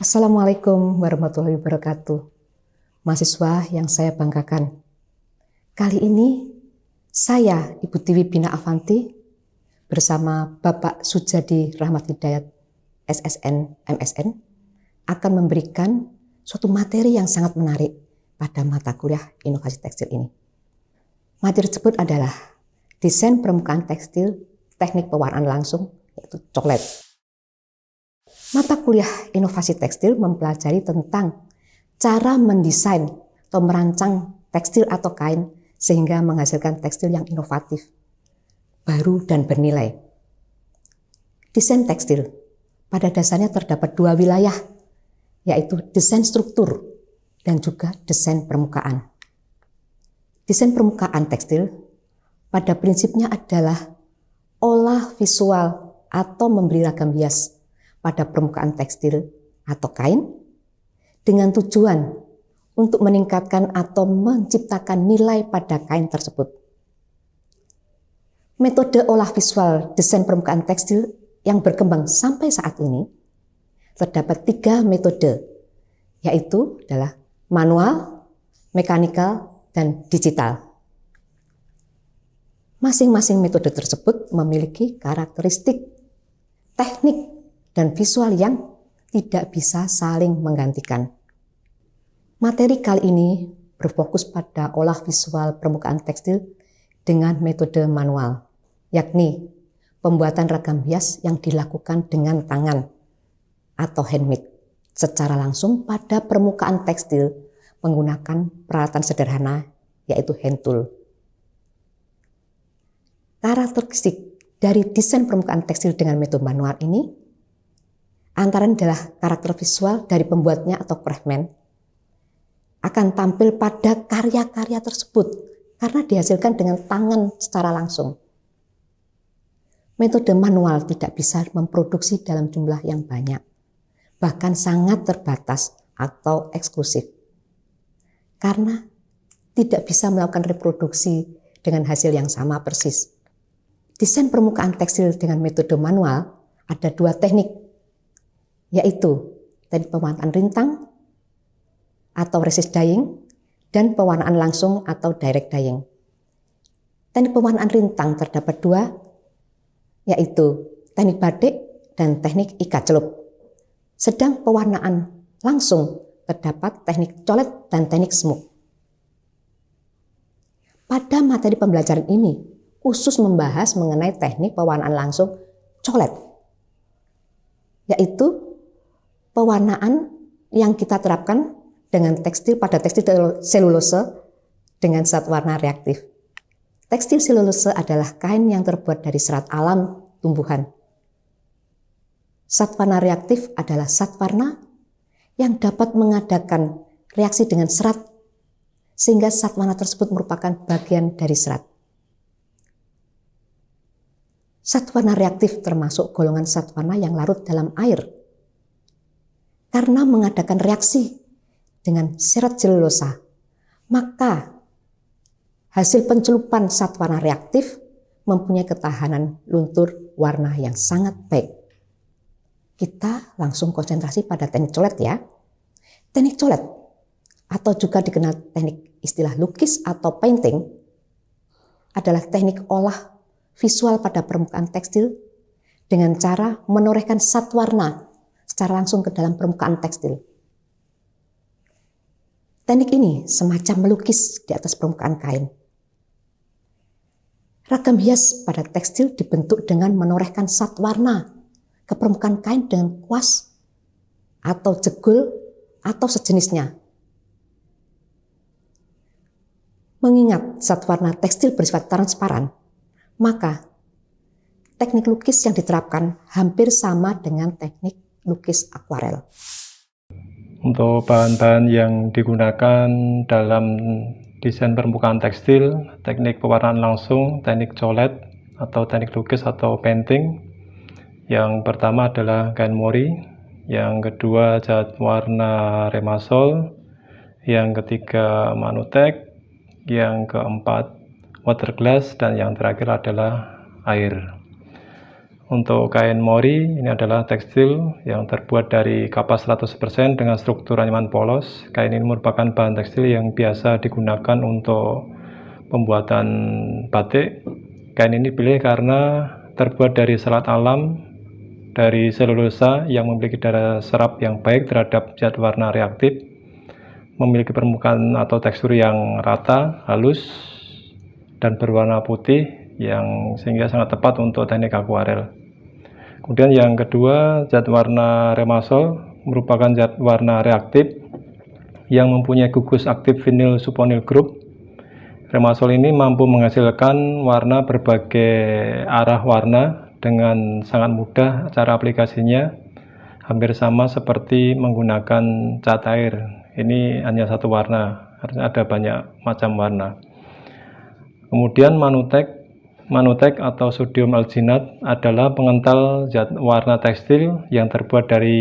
Assalamualaikum warahmatullahi wabarakatuh. Mahasiswa yang saya banggakan. Kali ini saya, Ibu Tiwi Bina Avanti, bersama Bapak Sujadi Rahmat Hidayat, SSN, MSN, akan memberikan suatu materi yang sangat menarik pada mata kuliah inovasi tekstil ini. Materi tersebut adalah desain permukaan tekstil, teknik pewarnaan langsung, yaitu coklat. Mata kuliah inovasi tekstil mempelajari tentang cara mendesain atau merancang tekstil atau kain sehingga menghasilkan tekstil yang inovatif, baru dan bernilai. Desain tekstil pada dasarnya terdapat dua wilayah, yaitu desain struktur dan juga desain permukaan. Desain permukaan tekstil pada prinsipnya adalah olah visual atau memberi ragam hias pada permukaan tekstil atau kain dengan tujuan untuk meningkatkan atau menciptakan nilai pada kain tersebut. Metode olah visual desain permukaan tekstil yang berkembang sampai saat ini terdapat 3 metode, yaitu adalah manual, mekanikal, dan digital. Masing-masing metode tersebut memiliki karakteristik, teknik, dan visual yang tidak bisa saling menggantikan. Materi kali ini berfokus pada olah visual permukaan tekstil dengan metode manual, yakni pembuatan ragam hias yang dilakukan dengan tangan atau handmade secara langsung pada permukaan tekstil menggunakan peralatan sederhana, yaitu hand tool. Karakteristik dari desain permukaan tekstil dengan metode manual ini antara adalah karakter visual dari pembuatnya atau craftsman akan tampil pada karya-karya tersebut karena dihasilkan dengan tangan secara langsung. Metode manual tidak bisa memproduksi dalam jumlah yang banyak, bahkan sangat terbatas atau eksklusif, karena tidak bisa melakukan reproduksi dengan hasil yang sama persis. Desain permukaan tekstil dengan metode manual ada 2 teknik, yaitu teknik pewarnaan rintang atau resist dyeing dan pewarnaan langsung atau direct dyeing. Teknik pewarnaan rintang terdapat 2, yaitu teknik batik dan teknik ikat celup. Sedang pewarnaan langsung terdapat teknik colet dan teknik smoke. Pada materi pembelajaran ini khusus membahas mengenai teknik pewarnaan langsung colet, yaitu pewarnaan yang kita terapkan dengan tekstil pada tekstil selulose dengan zat warna reaktif. Tekstil selulose adalah kain yang terbuat dari serat alam tumbuhan. Zat warna reaktif adalah zat warna yang dapat mengadakan reaksi dengan serat sehingga zat warna tersebut merupakan bagian dari serat. Zat warna reaktif termasuk golongan zat warna yang larut dalam air karena mengadakan reaksi dengan serat selulosa, maka hasil pencelupan zat warna reaktif mempunyai ketahanan luntur warna yang sangat baik. Kita langsung konsentrasi pada teknik colet ya. Teknik colet atau juga dikenal teknik istilah lukis atau painting adalah teknik olah visual pada permukaan tekstil dengan cara menorehkan zat warna secara langsung ke dalam permukaan tekstil. Teknik ini semacam melukis di atas permukaan kain. Ragam hias pada tekstil dibentuk dengan menorehkan zat warna ke permukaan kain dengan kuas atau jegul atau sejenisnya. Mengingat zat warna tekstil bersifat transparan, maka teknik lukis yang diterapkan hampir sama dengan teknik lukis akuarel. Untuk bahan-bahan yang digunakan dalam desain permukaan tekstil, teknik pewarnaan langsung, teknik colet atau teknik lukis atau painting. Yang pertama adalah kain mori, yang kedua cat warna remasol, yang ketiga manutek, yang keempat water glass, dan yang terakhir adalah air. Untuk kain mori, ini adalah tekstil yang terbuat dari kapas 100% dengan struktur anyaman polos. Kain ini merupakan bahan tekstil yang biasa digunakan untuk pembuatan batik. Kain ini dipilih karena terbuat dari serat alam, dari selulosa yang memiliki daya serap yang baik terhadap zat warna reaktif, memiliki permukaan atau tekstur yang rata, halus, dan berwarna putih yang sehingga sangat tepat untuk teknik akuarel. Kemudian yang kedua, zat warna Remasol merupakan zat warna reaktif yang mempunyai gugus aktif vinyl suponil group. Remasol ini mampu menghasilkan warna berbagai arah warna dengan sangat mudah. Cara aplikasinya hampir sama seperti menggunakan cat air. Ini hanya satu warna, harusnya ada banyak macam warna. Kemudian Manutek atau sodium alginat adalah pengental zat warna tekstil yang terbuat dari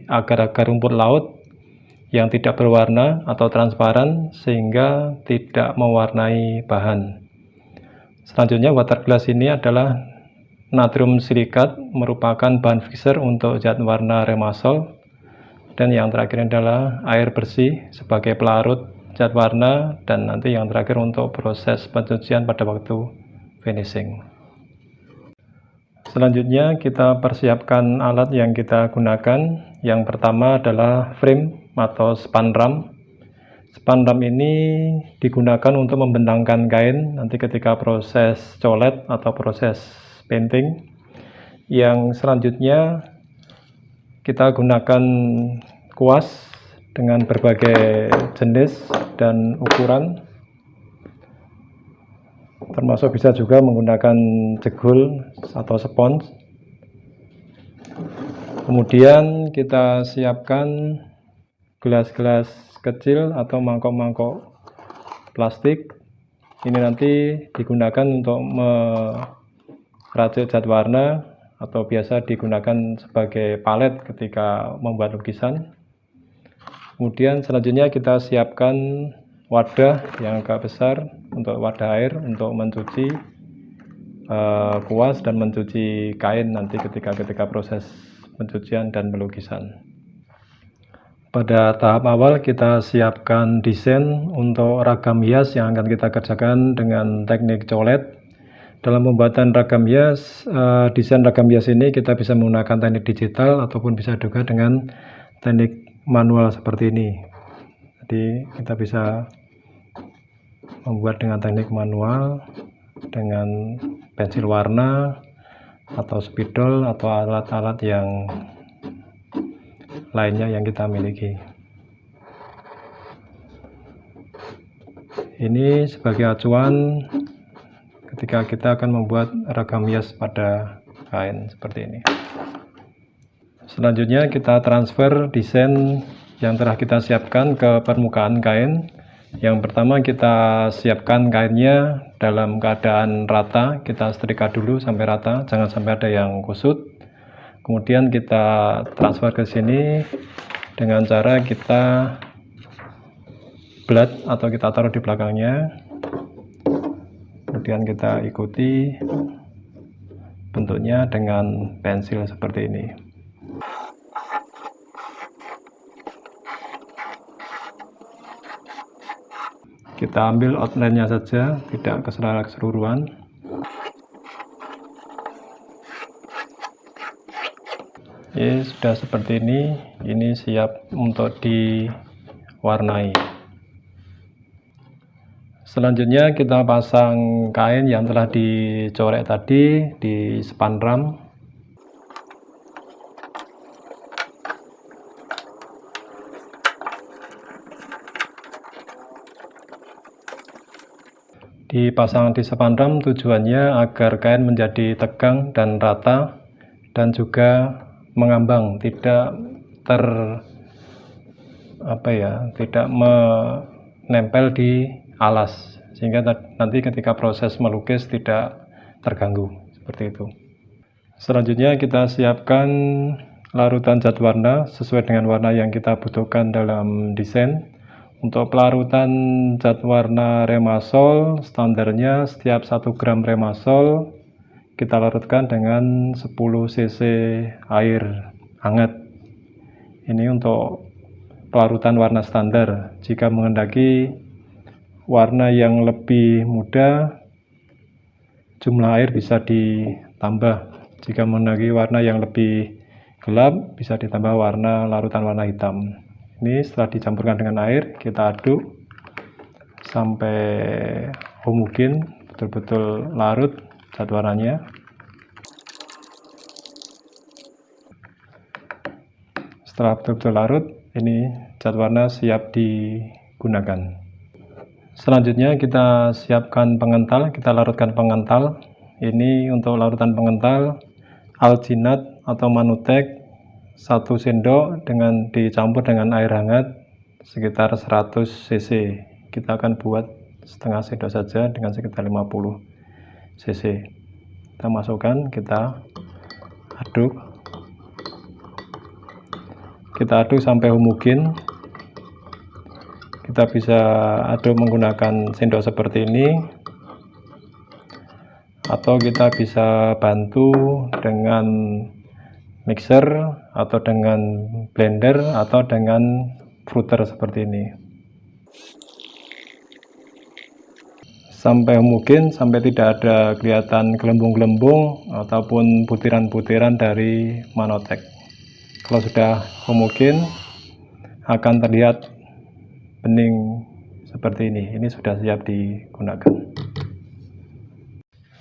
agar-agar rumput laut yang tidak berwarna atau transparan sehingga tidak mewarnai bahan. Selanjutnya water glass ini adalah natrium silikat, merupakan bahan fixer untuk zat warna Remasol. Dan yang terakhir adalah air bersih sebagai pelarut zat warna, dan nanti yang terakhir untuk proses pencucian pada waktu finishing. Selanjutnya kita persiapkan alat yang kita gunakan. Yang pertama adalah frame atau spanram. Spanram ini digunakan untuk membentangkan kain nanti ketika proses colet atau proses painting. Yang selanjutnya kita gunakan kuas dengan berbagai jenis dan ukuran, termasuk bisa juga menggunakan jegul atau spons. Kemudian kita siapkan gelas-gelas kecil atau mangkok-mangkok plastik. Ini nanti digunakan untuk meracik zat warna atau biasa digunakan sebagai palet ketika membuat lukisan. Kemudian selanjutnya kita siapkan wadah yang agak besar untuk wadah air untuk mencuci kuas dan mencuci kain nanti ketika proses pencucian dan pelukisan. Pada tahap awal kita siapkan desain untuk ragam hias yang akan kita kerjakan dengan teknik colet. Dalam pembuatan ragam hias, desain ragam hias ini kita bisa menggunakan teknik digital ataupun bisa juga dengan teknik manual seperti ini. Jadi kita bisa membuat dengan teknik manual dengan pensil warna atau spidol atau alat-alat yang lainnya yang kita miliki. Ini sebagai acuan ketika kita akan membuat ragam hias pada kain seperti ini. Selanjutnya kita transfer desain yang telah kita siapkan ke permukaan kain. Yang pertama kita siapkan kainnya dalam keadaan rata, kita setrika dulu sampai rata, jangan sampai ada yang kusut. Kemudian kita transfer ke sini dengan cara kita blot atau kita taruh di belakangnya. Kemudian kita ikuti bentuknya dengan pensil seperti ini. Kita ambil outline-nya saja, tidak keseluruhan. Ini sudah seperti ini siap untuk diwarnai. Selanjutnya kita pasang kain yang telah dicorek tadi di spanram. Dipasang di spanram tujuannya agar kain menjadi tegang dan rata dan juga mengambang, tidak tidak menempel di alas, sehingga nanti ketika proses melukis tidak terganggu seperti itu. Selanjutnya kita siapkan larutan zat warna sesuai dengan warna yang kita butuhkan dalam desain. Untuk pelarutan zat warna Remasol, standarnya setiap 1 gram Remasol kita larutkan dengan 10 cc air hangat. Ini untuk pelarutan warna standar. Jika menghendaki warna yang lebih muda, jumlah air bisa ditambah. Jika menghendaki warna yang lebih gelap, bisa ditambah larutan warna hitam. Ini setelah dicampurkan dengan air, kita aduk sampai homogen, betul-betul larut zat warnanya. Setelah betul-betul larut, ini zat warna siap digunakan. Selanjutnya kita siapkan pengental, kita larutkan pengental. Ini untuk larutan pengental alginat atau manutek 1 sendok dengan dicampur dengan air hangat sekitar 100 cc. Kita akan buat setengah sendok saja dengan sekitar 50 cc. Kita masukkan, kita aduk sampai homogen. Kita bisa aduk menggunakan sendok seperti ini, atau kita bisa bantu dengan mixer atau dengan blender atau dengan fruiter seperti ini. Sampai homogen, sampai tidak ada kelihatan gelembung-gelembung ataupun butiran-butiran dari manotek. Kalau sudah homogen, akan terlihat bening seperti ini. Ini sudah siap digunakan.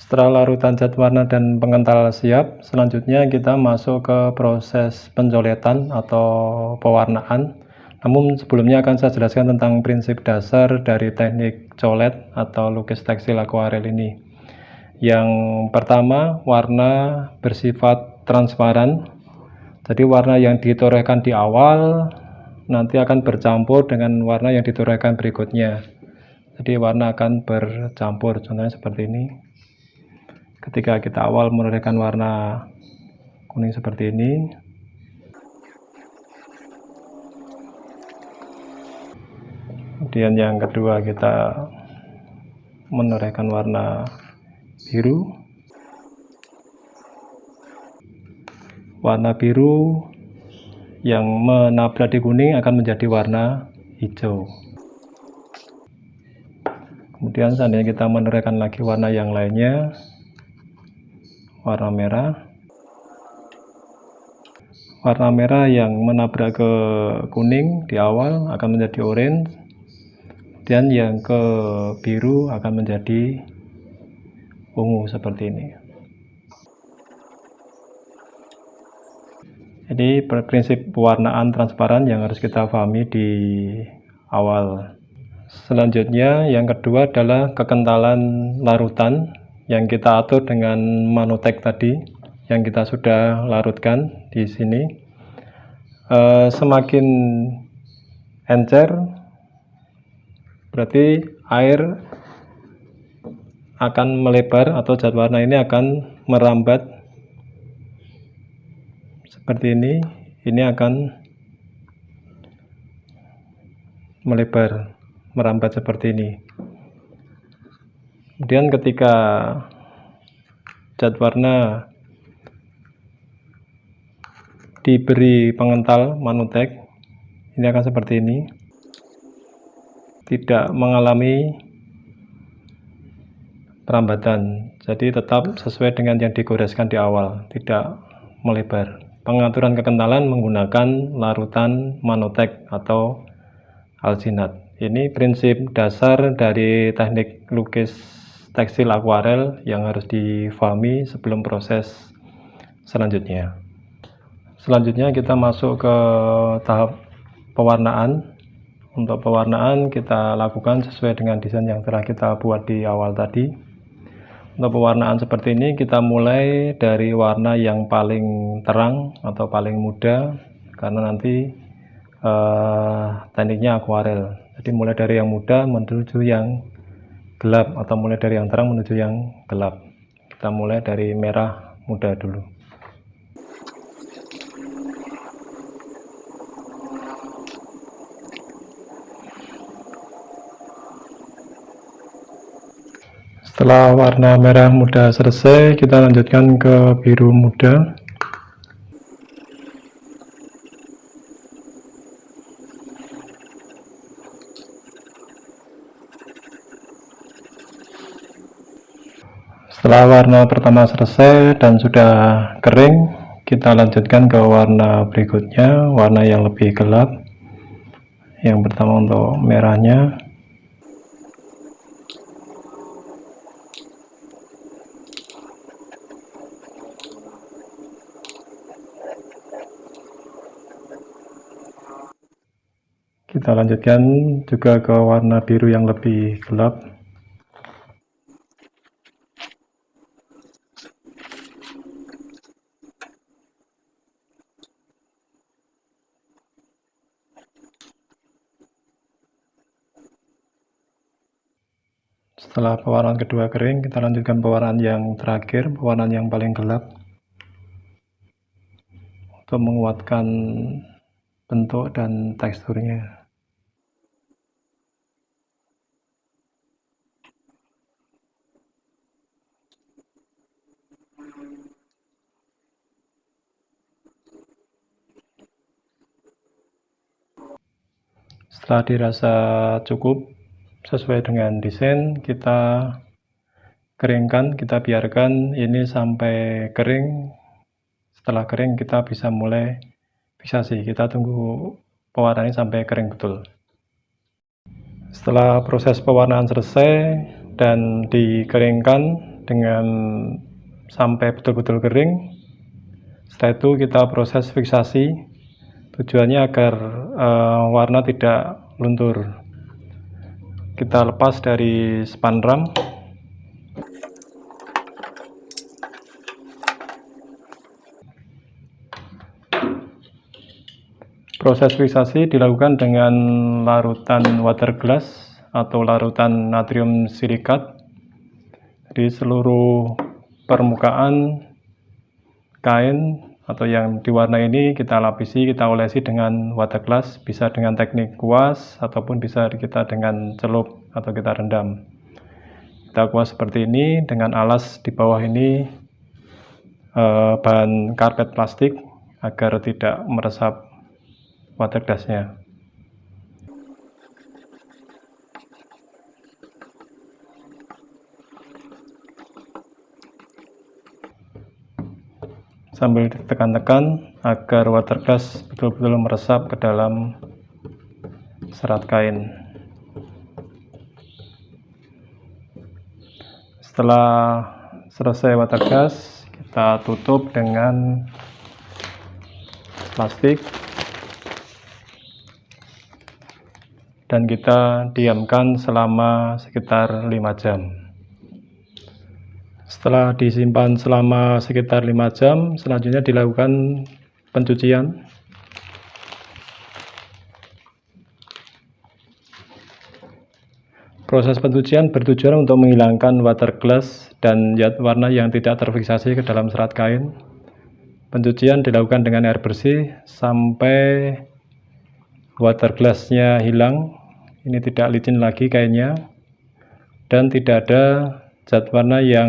Setelah larutan zat warna dan pengental siap, selanjutnya kita masuk ke proses pencoletan atau pewarnaan. Namun sebelumnya akan saya jelaskan tentang prinsip dasar dari teknik colet atau lukis tekstil akuarel ini. Yang pertama, warna bersifat transparan. Jadi warna yang ditorehkan di awal nanti akan bercampur dengan warna yang ditorehkan berikutnya. Jadi warna akan bercampur, contohnya seperti ini. Ketika kita awal menorehkan warna kuning seperti ini, kemudian yang kedua kita menorehkan warna biru. Warna biru yang menabrak di kuning akan menjadi warna hijau. Kemudian seandainya kita menorehkan lagi warna yang lainnya, warna merah. Warna merah yang menabrak ke kuning di awal akan menjadi orange, dan yang ke biru akan menjadi ungu seperti ini. Jadi prinsip pewarnaan transparan yang harus kita pahami di awal. Selanjutnya yang kedua adalah kekentalan larutan yang kita atur dengan manutek tadi yang kita sudah larutkan di sini. Semakin encer berarti air akan melebar atau zat warna ini akan merambat seperti ini. Ini akan melebar, merambat seperti ini. Kemudian ketika zat warna diberi pengental manutek, ini akan seperti ini, tidak mengalami perambatan, jadi tetap sesuai dengan yang digoreskan di awal, tidak melebar. Pengaturan kekentalan menggunakan larutan manutek atau alginat. Ini prinsip dasar dari teknik lukis tekstil akuarel yang harus difahami sebelum proses selanjutnya. Selanjutnya kita masuk ke tahap pewarnaan. Untuk pewarnaan kita lakukan sesuai dengan desain yang telah kita buat di awal tadi. Untuk pewarnaan seperti ini kita mulai dari warna yang paling terang atau paling muda, karena nanti tekniknya akuarel. Jadi mulai dari yang muda menuju yang gelap, atau mulai dari yang terang menuju yang gelap. Kita mulai dari merah muda dulu. Setelah warna merah muda selesai, kita lanjutkan ke biru muda. Setelah warna pertama selesai dan sudah kering, kita lanjutkan ke warna berikutnya, warna yang lebih gelap. Yang pertama untuk merahnya. Kita lanjutkan juga ke warna biru yang lebih gelap. Setelah pewarnaan kedua kering, kita lanjutkan pewarnaan yang terakhir, pewarnaan yang paling gelap, untuk menguatkan bentuk dan teksturnya. Setelah dirasa cukup sesuai dengan desain, kita keringkan, kita biarkan ini sampai kering. Setelah kering kita bisa mulai fiksasi. Kita tunggu pewarnaan sampai kering betul. Setelah proses pewarnaan selesai dan dikeringkan dengan sampai betul-betul kering, setelah itu kita proses fiksasi. Tujuannya agar warna tidak luntur. Kita lepas dari spandram. Proses fiksasi dilakukan dengan larutan water glass atau larutan natrium silikat. Di seluruh permukaan kain atau yang diwarnai ini kita lapisi, kita olesi dengan water glass, bisa dengan teknik kuas ataupun bisa kita dengan celup atau kita rendam. Kita kuas seperti ini, dengan alas di bawah ini bahan karpet plastik agar tidak meresap water glassnya. Sambil ditekan-tekan agar water glass betul-betul meresap ke dalam serat kain. Setelah selesai water glass, kita tutup dengan plastik dan kita diamkan selama sekitar 5 jam. Setelah disimpan selama sekitar 5 jam, selanjutnya dilakukan pencucian. Proses pencucian bertujuan untuk menghilangkan water glass dan zat warna yang tidak terfiksasi ke dalam serat kain. Pencucian dilakukan dengan air bersih sampai water glassnya hilang. Ini tidak licin lagi kainnya dan tidak ada zat warna yang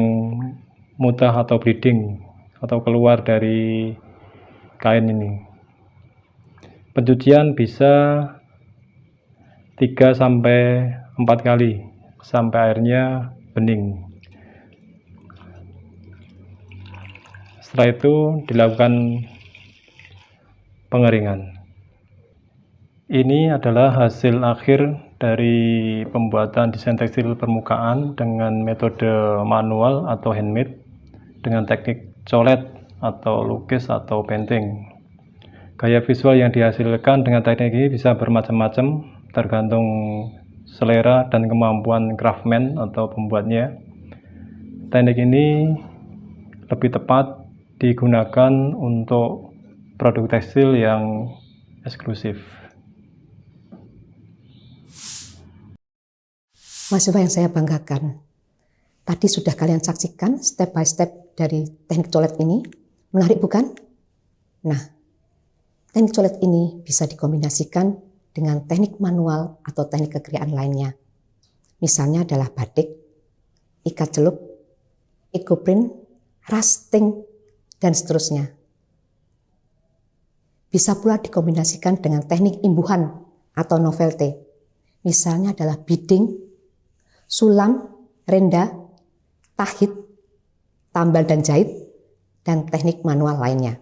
mutah atau bleeding atau keluar dari kain ini. Pencucian bisa 3-4 kali sampai airnya bening. Setelah itu dilakukan pengeringan. Ini adalah hasil akhir dari pembuatan desain tekstil permukaan dengan metode manual atau handmade dengan teknik colet atau lukis atau painting. Gaya visual yang dihasilkan dengan teknik ini bisa bermacam-macam tergantung selera dan kemampuan craftsman atau pembuatnya. Teknik ini lebih tepat digunakan untuk produk tekstil yang eksklusif. Mahasiswa yang saya banggakan, tadi sudah kalian saksikan step by step dari teknik colet ini. Menarik bukan? Nah, teknik colet ini bisa dikombinasikan dengan teknik manual atau teknik kekeriaan lainnya. Misalnya adalah batik, ikat celup, ecoprint, rasting, dan seterusnya. Bisa pula dikombinasikan dengan teknik imbuhan atau novelty. Misalnya adalah beading, sulam, renda, tahit, tambal dan jahit, dan teknik manual lainnya.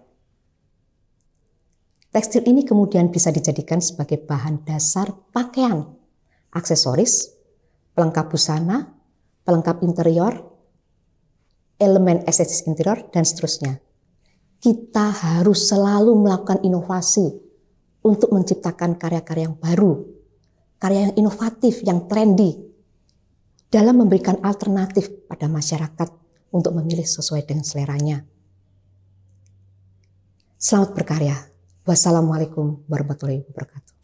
Tekstil ini kemudian bisa dijadikan sebagai bahan dasar pakaian, aksesoris, pelengkap busana, pelengkap interior, elemen estetis interior, dan seterusnya. Kita harus selalu melakukan inovasi untuk menciptakan karya-karya yang baru, karya yang inovatif, yang trendy, dalam memberikan alternatif pada masyarakat untuk memilih sesuai dengan seleranya. Selamat berkarya. Wassalamualaikum warahmatullahi wabarakatuh.